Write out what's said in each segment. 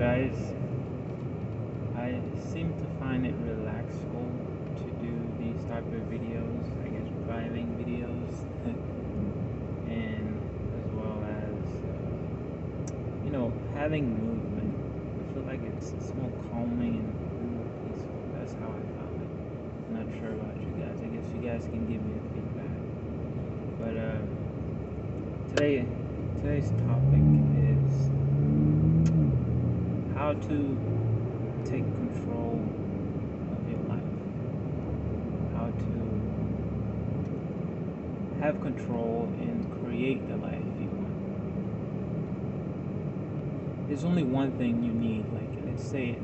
guys. I seem to find it relaxful to do these type of videos, I guess driving videos, and as well as, having movement. I feel like it's more calming and more peaceful. That's how I found it. I'm not sure about you guys. I guess you guys can give me a feedback. But today's topic is how to take control of your life, how to have control and create the life you want. There's only one thing you need. Like let's say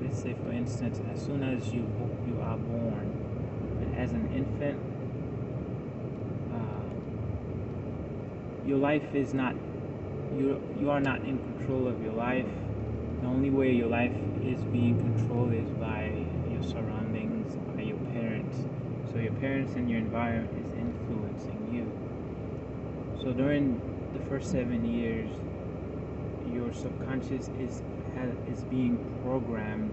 for instance, as soon as you are born, as an infant, your life is not you are not in control of your life. The only way your life is being controlled is by your surroundings, by your parents. So your parents and your environment is influencing you. So during the first 7 years, your subconscious is being programmed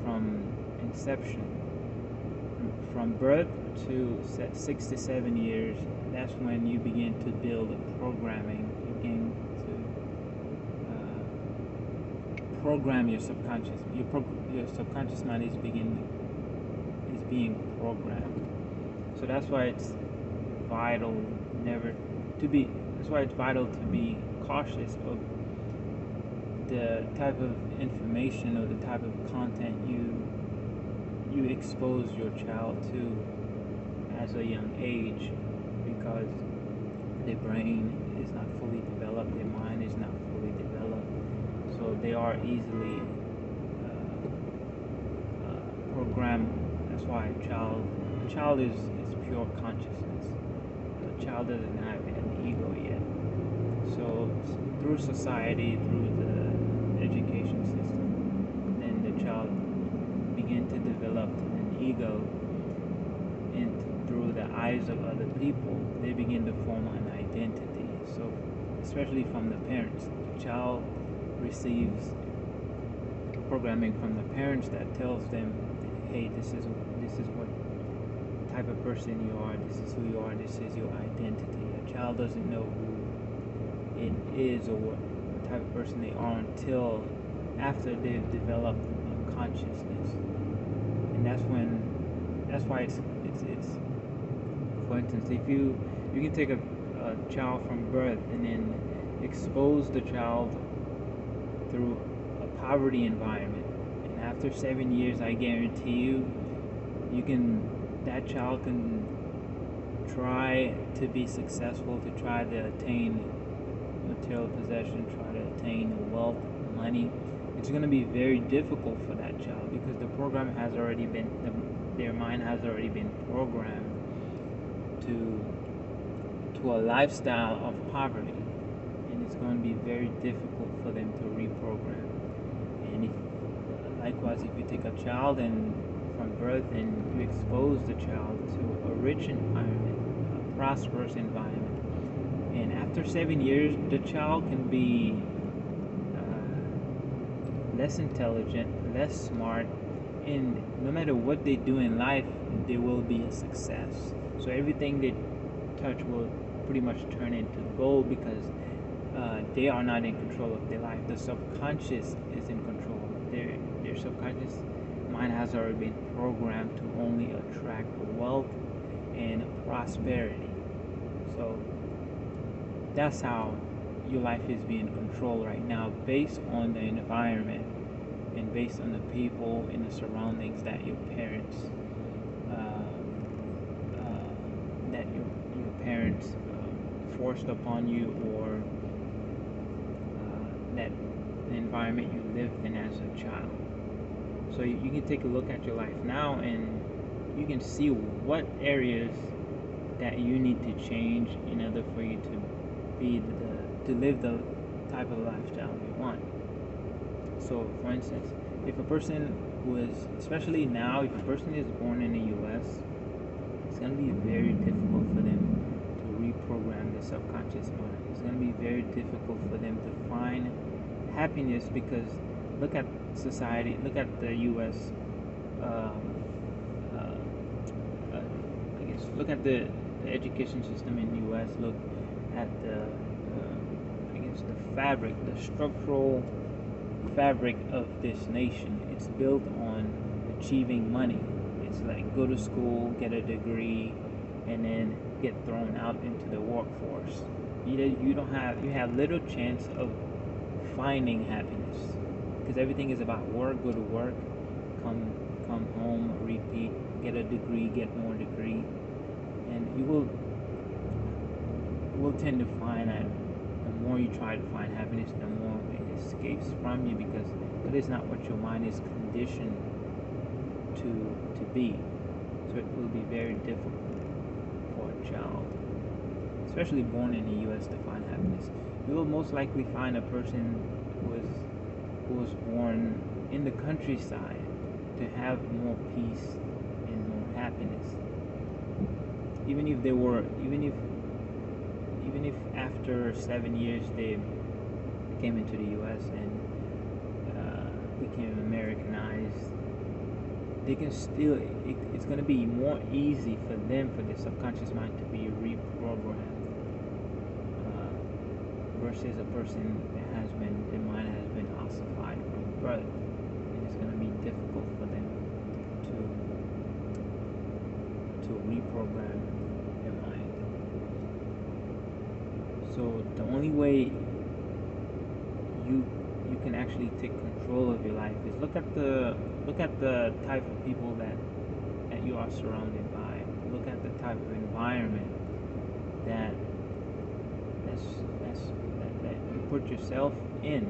from inception. From birth to 6 to 7 years, that's when you begin to build a programming. You begin to program your subconscious. Your subconscious mind is being programmed. So that's why it's vital to be cautious of the type of information or the type of content you expose your child to as a young age, because their brain is not fully developed, their mind is not fully developed, so they are easily programmed. That's why a child is pure consciousness. The child doesn't have an ego yet. So through society, through the education system, then the child begin to develop an ego, and through the eyes of other people, they begin to form an identity. So especially from the parents, the child receives programming from the parents that tells them, hey, this is what type of person you are, this is who you are, this is your identity. A child doesn't know who it is or what type of person they are until after they've developed a consciousness. And that's why it's for instance, if you can take a child from birth and then expose the child through a poverty environment, and after 7 years, I guarantee you that child can try to be successful, to try to attain material possession, try to attain wealth, money. It's going to be very difficult for that child because their mind has already been programmed to a lifestyle of poverty, and it's going to be very difficult for them to reprogram. And likewise, if you take a child and from birth and you expose the child to a rich environment, a prosperous environment, and after 7 years, the child can be less intelligent, less smart, and no matter what they do in life, they will be a success. So everything they touch will pretty much turn into gold because they are not in control of their life. The subconscious is in control. Their subconscious mind has already been programmed to only attract wealth and prosperity. So that's how your life is being controlled right now, based on the environment and based on the people in the surroundings that your parents forced upon you, or that the environment you lived in as a child. So you can take a look at your life now, and you can see what areas that you need to change in order for you to live the type of lifestyle you want. So for instance, if a person especially now, if a person is born in the US, it's going to be very difficult for them to reprogram the subconscious mind. It's going to be very difficult for them to find happiness because look at society, look at the U.S. Um, I guess look at the education system in the U.S. Look at the I guess the fabric, the structural fabric of this nation. It's built on achieving money. It's like go to school, get a degree, and then get thrown out into the workforce. You have little chance of finding happiness because everything is about work. Go to work, come come home, repeat, get a degree, get more degree, and you will tend to find that the more you try to find happiness, the more it escapes from you because that is not what your mind is conditioned to be. So it will be very difficult for a child, especially born in the U.S., to find happiness. You will most likely find a person who was born in the countryside to have more peace and more happiness. Even if they were, even if after 7 years they came into the U.S. and became Americanized, they can still. It's going to be more easy for them, for their subconscious mind, to be reprogrammed versus a person that their mind has been ossified from birth, and it's going to be difficult for them to reprogram their mind. So the only way you can actually take control of your life is look at the type of people that you are surrounded by. Look at the type of environment that you put yourself in.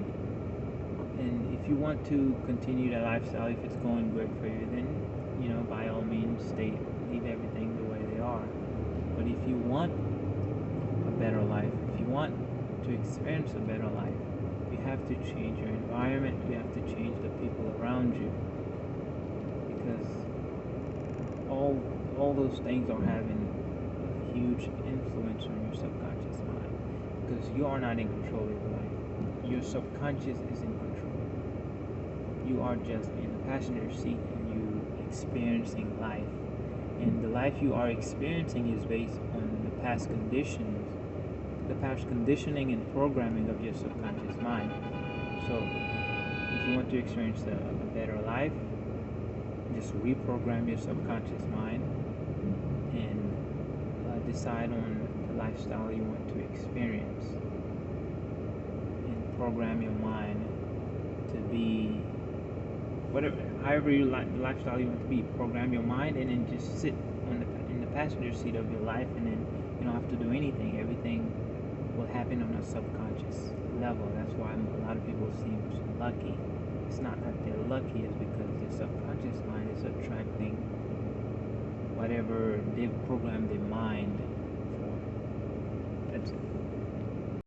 And if you want to continue that lifestyle, if it's going good for you, then by all means leave everything the way they are. But if you want a better life, if you want to experience a better life, you have to change your environment. You have to change the people around you, because all those things are having a huge influence on your subconscious mind, because you are not in control of your life. Your subconscious is in control. You are just in the passenger seat and you experiencing life, and the life you are experiencing is based on the past conditions, the past conditioning and programming of your subconscious mind. So if you want to experience a better life, just reprogram your subconscious mind and decide on the lifestyle you want to experience, and program your mind to be whatever, however the lifestyle you want to be. Program your mind and then just sit in the passenger seat of your life, and then you don't have to do anything. Everything will happen on a subconscious level. That's why a lot of people seem lucky. It's not that they're lucky, it's because their subconscious mind is attracting whatever they've programmed their mind for. That's it.